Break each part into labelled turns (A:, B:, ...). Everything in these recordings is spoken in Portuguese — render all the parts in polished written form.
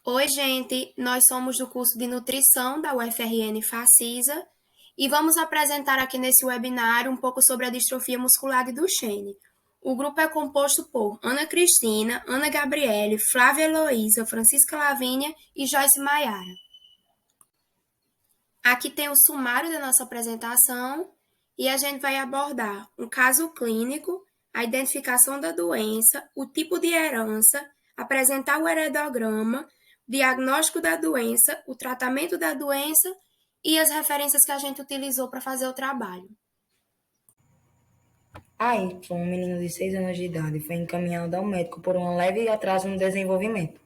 A: Oi, gente! Nós somos do curso de Nutrição da UFRN Facisa e vamos apresentar aqui nesse webinar um pouco sobre a distrofia muscular de Duchenne. O grupo é composto por Ana Cristina, Ana Gabriele, Flávia Heloísa, Francisca Lavínia e Joyce Maiara. Aqui tem o sumário da nossa apresentação e a gente vai abordar um caso clínico, a identificação da doença, o tipo de herança, apresentar o heredograma, diagnóstico da doença, o tratamento da doença e as referências que a gente utilizou para fazer o trabalho.
B: AY, um menino de 6 anos de idade, foi encaminhado ao médico por um leve atraso no desenvolvimento.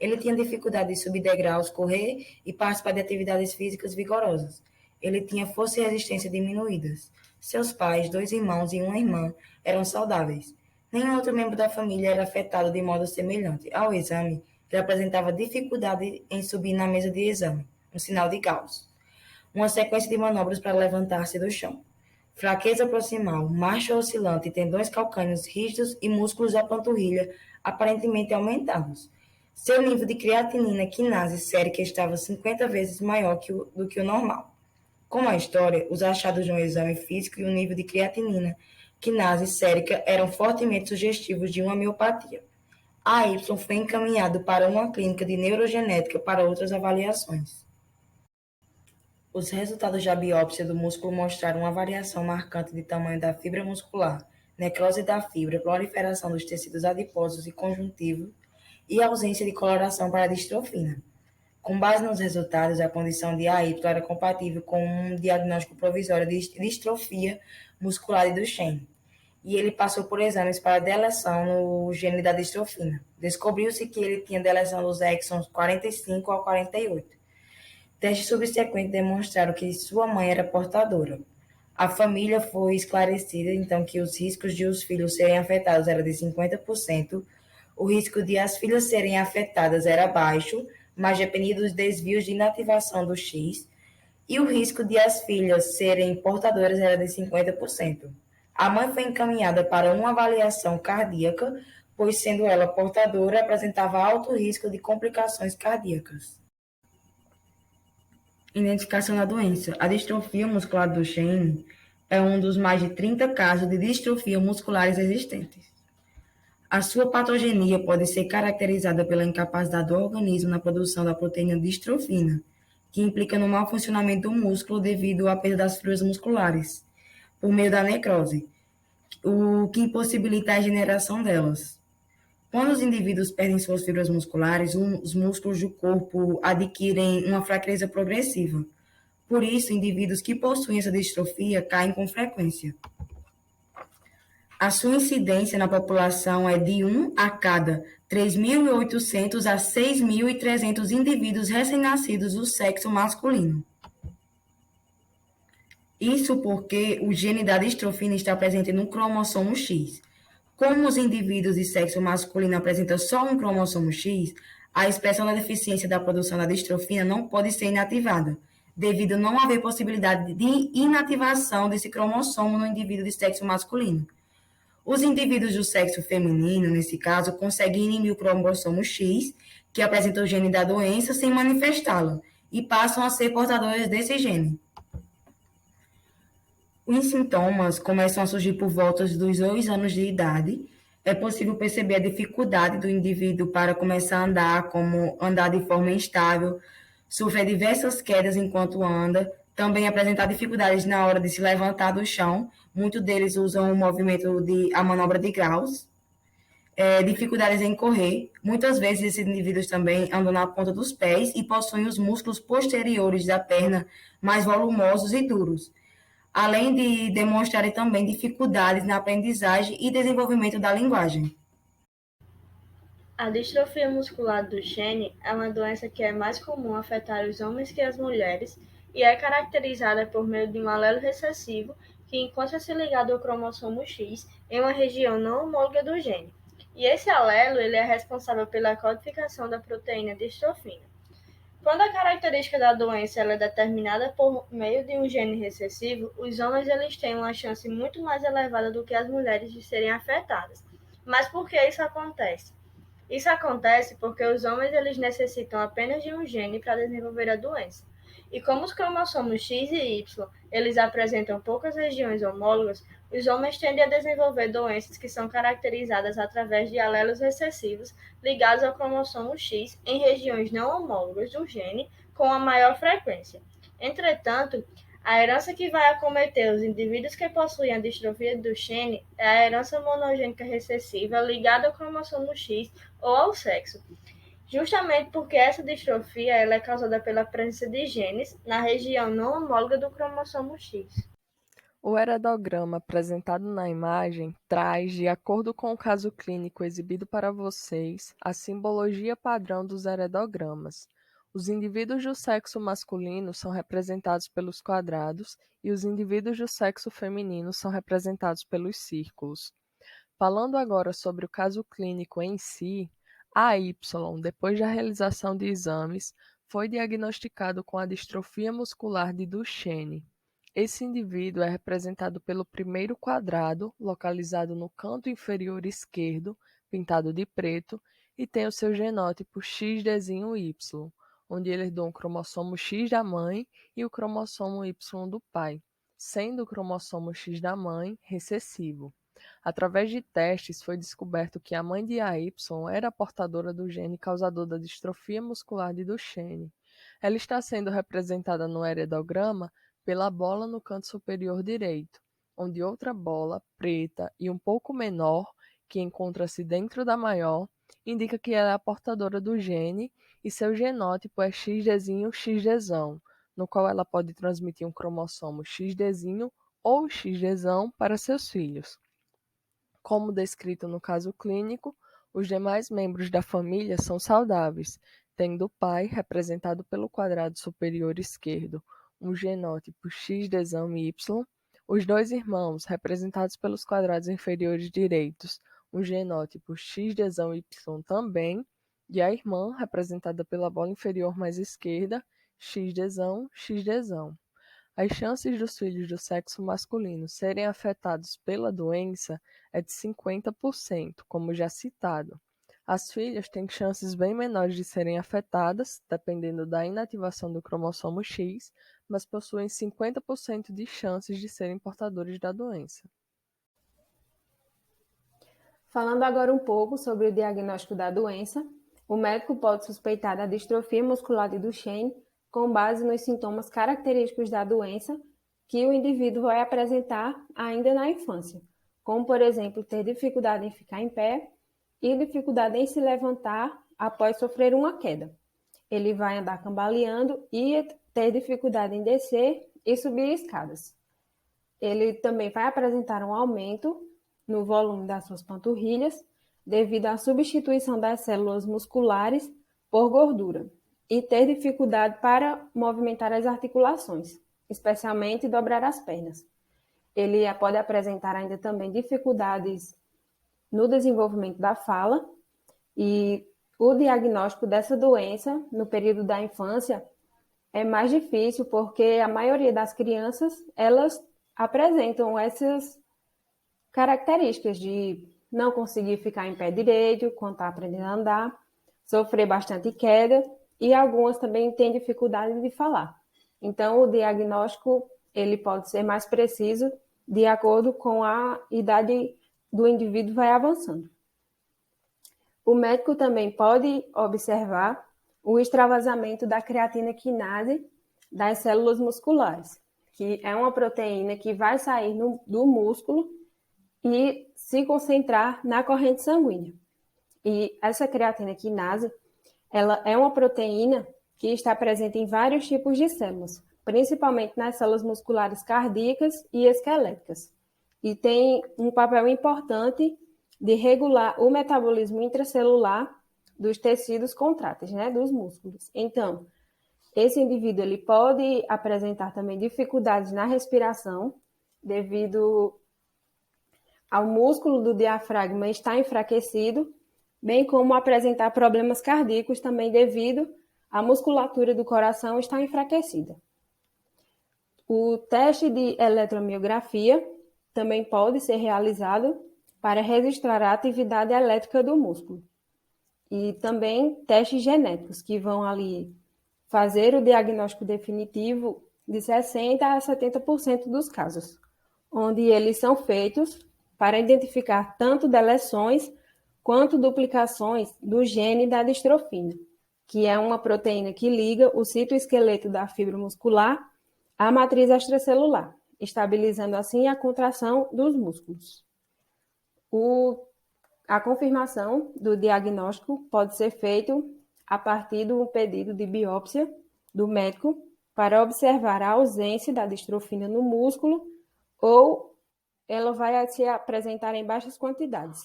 B: Ele tinha dificuldade de subir degraus, correr e participar de atividades físicas vigorosas. Ele tinha força e resistência diminuídas. Seus pais, 2 irmãos e uma irmã, eram saudáveis. Nenhum outro membro da família era afetado de modo semelhante. Ao exame, ele apresentava dificuldade em subir na mesa de exame, um sinal de Gauss. Uma sequência de manobras para levantar-se do chão. Fraqueza proximal, marcha oscilante, tendões calcâneos rígidos e músculos da panturrilha aparentemente aumentados. Seu nível de creatinina quinase sérica estava 50 vezes maior do que o normal. Como a história, os achados de um exame físico e o nível de creatinina quinase sérica eram fortemente sugestivos de uma miopatia. AY foi encaminhado para uma clínica de neurogenética para outras avaliações. Os resultados da biópsia do músculo mostraram uma variação marcante de tamanho da fibra muscular, necrose da fibra, proliferação dos tecidos adiposos e conjuntivos e ausência de coloração para a distrofina. Com base nos resultados, a condição de AY era compatível com um diagnóstico provisório de distrofia muscular de Duchenne, e ele passou por exames para deleção no gene da distrofina. Descobriu-se que ele tinha deleção dos exons 45 ao 48. Testes subsequentes demonstraram que sua mãe era portadora. A família foi esclarecida, então, que os riscos de os filhos serem afetados era de 50%, o risco de as filhas serem afetadas era baixo, mas dependia dos desvios de inativação do X, e o risco de as filhas serem portadoras era de 50%. A mãe foi encaminhada para uma avaliação cardíaca, pois, sendo ela portadora, apresentava alto risco de complicações cardíacas. Identificação da doença. A distrofia muscular do Duchenne é um dos mais de 30 casos de distrofia musculares existentes. A sua patogenia pode ser caracterizada pela incapacidade do organismo na produção da proteína distrofina, que implica no mau funcionamento do músculo devido à perda das fibras musculares, por meio da necrose, o que impossibilita a regeneração delas. Quando os indivíduos perdem suas fibras musculares, os músculos do corpo adquirem uma fraqueza progressiva. Por isso, indivíduos que possuem essa distrofia caem com frequência. A sua incidência na população é de 1 a cada 3.800 a 6.300 indivíduos recém-nascidos do sexo masculino. Isso porque o gene da distrofina está presente no cromossomo X. Como os indivíduos de sexo masculino apresentam só um cromossomo X, a expressão da deficiência da produção da distrofina não pode ser inativada, devido a não haver possibilidade de inativação desse cromossomo no indivíduo de sexo masculino. Os indivíduos do sexo feminino, nesse caso, conseguem inibir o cromossomo X, que apresenta o gene da doença, sem manifestá-la, e passam a ser portadores desse gene. Os sintomas começam a surgir por volta dos 2 anos de idade. É possível perceber a dificuldade do indivíduo para começar a andar, como andar de forma instável, sofrer diversas quedas enquanto anda, também apresentar dificuldades na hora de se levantar do chão. Muitos deles usam o movimento a manobra de graus. Dificuldades em correr. Muitas vezes esses indivíduos também andam na ponta dos pés e possuem os músculos posteriores da perna mais volumosos e duros, além de demonstrarem também dificuldades na aprendizagem e desenvolvimento da linguagem.
C: A distrofia muscular do Duchenne é uma doença que é mais comum afetar os homens que as mulheres e é caracterizada por meio de um alelo recessivo que encontra-se ligado ao cromossomo X em uma região não homóloga do gene. E esse alelo ele é responsável pela codificação da proteína distrofina. Quando a característica da doença ela é determinada por meio de um gene recessivo, os homens eles têm uma chance muito mais elevada do que as mulheres de serem afetadas. Mas por que isso acontece? Isso acontece porque os homens eles necessitam apenas de um gene para desenvolver a doença. E como os cromossomos X e Y eles apresentam poucas regiões homólogas, os homens tendem a desenvolver doenças que são caracterizadas através de alelos recessivos ligados ao cromossomo X em regiões não homólogas do gene com a maior frequência. Entretanto, a herança que vai acometer os indivíduos que possuem a distrofia do Duchenne é a herança monogênica recessiva ligada ao cromossomo X ou ao sexo, justamente porque essa distrofia ela é causada pela presença de genes na região não homóloga do cromossomo X.
D: O heredograma apresentado na imagem traz, de acordo com o caso clínico exibido para vocês, a simbologia padrão dos heredogramas. Os indivíduos do sexo masculino são representados pelos quadrados e os indivíduos do sexo feminino são representados pelos círculos. Falando agora sobre o caso clínico em si, AY, depois da realização de exames, foi diagnosticado com a distrofia muscular de Duchenne. Esse indivíduo é representado pelo primeiro quadrado, localizado no canto inferior esquerdo, pintado de preto, e tem o seu genótipo XDY, onde ele herdou um cromossomo X da mãe e o cromossomo Y do pai, sendo o cromossomo X da mãe recessivo. Através de testes, foi descoberto que a mãe de AY era portadora do gene causador da distrofia muscular de Duchenne. Ela está sendo representada no heredograma pela bola no canto superior direito, onde outra bola, preta e um pouco menor, que encontra-se dentro da maior, indica que ela é a portadora do gene e seu genótipo é XD-XD, no qual ela pode transmitir um cromossomo XD ou XD para seus filhos. Como descrito no caso clínico, os demais membros da família são saudáveis, tendo o pai, representado pelo quadrado superior esquerdo, um genótipo XDY, os dois irmãos, representados pelos quadrados inferiores direitos, um genótipo XDY também, e a irmã, representada pela bola inferior mais esquerda, XDY. As chances dos filhos do sexo masculino serem afetados pela doença é de 50%, como já citado. As filhas têm chances bem menores de serem afetadas, dependendo da inativação do cromossomo X, mas possuem 50% de chances de serem portadores da doença.
E: Falando agora um pouco sobre o diagnóstico da doença, o médico pode suspeitar da distrofia muscular de Duchenne com base nos sintomas característicos da doença que o indivíduo vai apresentar ainda na infância, como, por exemplo, ter dificuldade em ficar em pé e dificuldade em se levantar após sofrer uma queda. Ele vai andar cambaleando e ter dificuldade em descer e subir escadas. Ele também vai apresentar um aumento no volume das suas panturrilhas devido à substituição das células musculares por gordura e ter dificuldade para movimentar as articulações, especialmente dobrar as pernas. Ele pode apresentar ainda também dificuldades no desenvolvimento da fala e o diagnóstico dessa doença no período da infância é mais difícil porque a maioria das crianças, elas apresentam essas características de não conseguir ficar em pé direito quando está aprendendo a andar, sofrer bastante queda e algumas também têm dificuldade de falar. Então, o diagnóstico ele pode ser mais preciso de acordo com a idade do indivíduo vai avançando. O médico também pode observar o extravasamento da creatina quinase das células musculares, que é uma proteína que vai sair do músculo e se concentrar na corrente sanguínea. E essa creatina quinase, ela é uma proteína que está presente em vários tipos de células, principalmente nas células musculares cardíacas e esqueléticas. E tem um papel importante de regular o metabolismo intracelular dos tecidos contráteis, né, dos músculos. Então, esse indivíduo ele pode apresentar também dificuldades na respiração devido ao músculo do diafragma estar enfraquecido, bem como apresentar problemas cardíacos também devido à musculatura do coração estar enfraquecida. O teste de eletromiografia também pode ser realizado para registrar a atividade elétrica do músculo. e também testes genéticos, que vão ali fazer o diagnóstico definitivo de 60% a 70% dos casos, onde eles são feitos para identificar tanto deleções quanto duplicações do gene da distrofina, que é uma proteína que liga o citoesqueleto da fibra muscular à matriz extracelular, estabilizando assim a contração dos músculos. A confirmação do diagnóstico pode ser feito a partir do pedido de biópsia do médico para observar a ausência da distrofina no músculo ou ela vai se apresentar em baixas quantidades,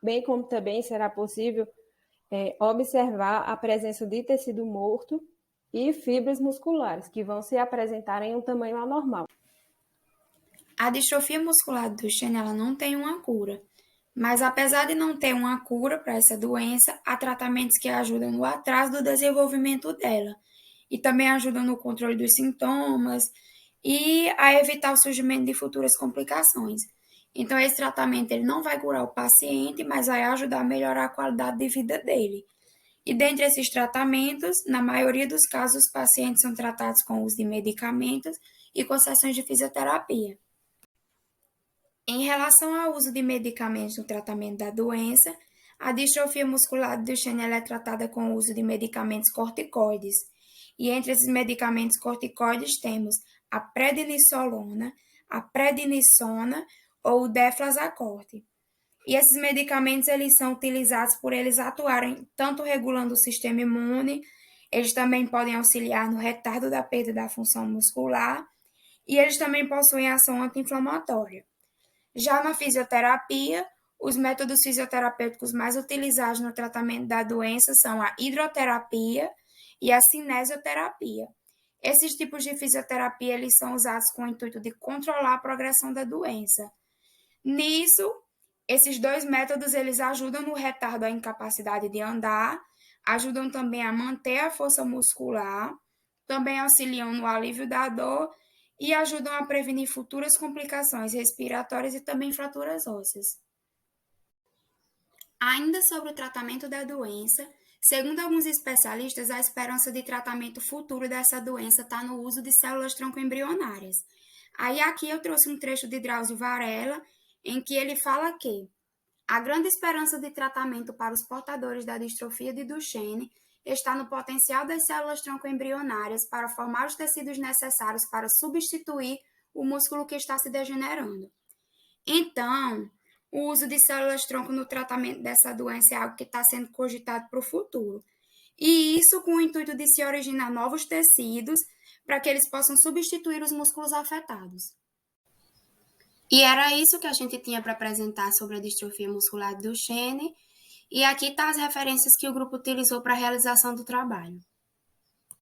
E: bem como também será possível observar a presença de tecido morto e fibras musculares, que vão se apresentar em um tamanho anormal.
A: A distrofia muscular do Duchenne ela não tem uma cura, mas apesar de não ter uma cura para essa doença, há tratamentos que ajudam no atraso do desenvolvimento dela e também ajudam no controle dos sintomas e a evitar o surgimento de futuras complicações. Então, esse tratamento ele não vai curar o paciente, mas vai ajudar a melhorar a qualidade de vida dele. E dentre esses tratamentos, na maioria dos casos, os pacientes são tratados com o uso de medicamentos e com sessões de fisioterapia. Em relação ao uso de medicamentos no tratamento da doença, a distrofia muscular do Duchenne é tratada com o uso de medicamentos corticoides. E entre esses medicamentos corticoides temos a prednisolona, a prednisona ou o deflazacort. E esses medicamentos eles são utilizados por eles atuarem tanto regulando o sistema imune, eles também podem auxiliar no retardo da perda da função muscular e eles também possuem ação anti-inflamatória. Já na fisioterapia, os métodos fisioterapêuticos mais utilizados no tratamento da doença são a hidroterapia e a cinesioterapia. Esses tipos de fisioterapia eles são usados com o intuito de controlar a progressão da doença. Nisso, esses dois métodos eles ajudam no retardo da incapacidade de andar, ajudam também a manter a força muscular, também auxiliam no alívio da dor e ajudam a prevenir futuras complicações respiratórias e também fraturas ósseas. Ainda sobre o tratamento da doença, segundo alguns especialistas, a esperança de tratamento futuro dessa doença está no uso de células tronco-embrionárias. Aí aqui eu trouxe um trecho de Drauzio Varela, em que ele fala que a grande esperança de tratamento para os portadores da distrofia de Duchenne está no potencial das células tronco-embrionárias para formar os tecidos necessários para substituir o músculo que está se degenerando. Então, o uso de células tronco no tratamento dessa doença é algo que está sendo cogitado para o futuro. E isso com o intuito de se originar novos tecidos para que eles possam substituir os músculos afetados. E era isso que a gente tinha para apresentar sobre a distrofia muscular do Duchenne. E aqui estão as referências que o grupo utilizou para a realização do trabalho.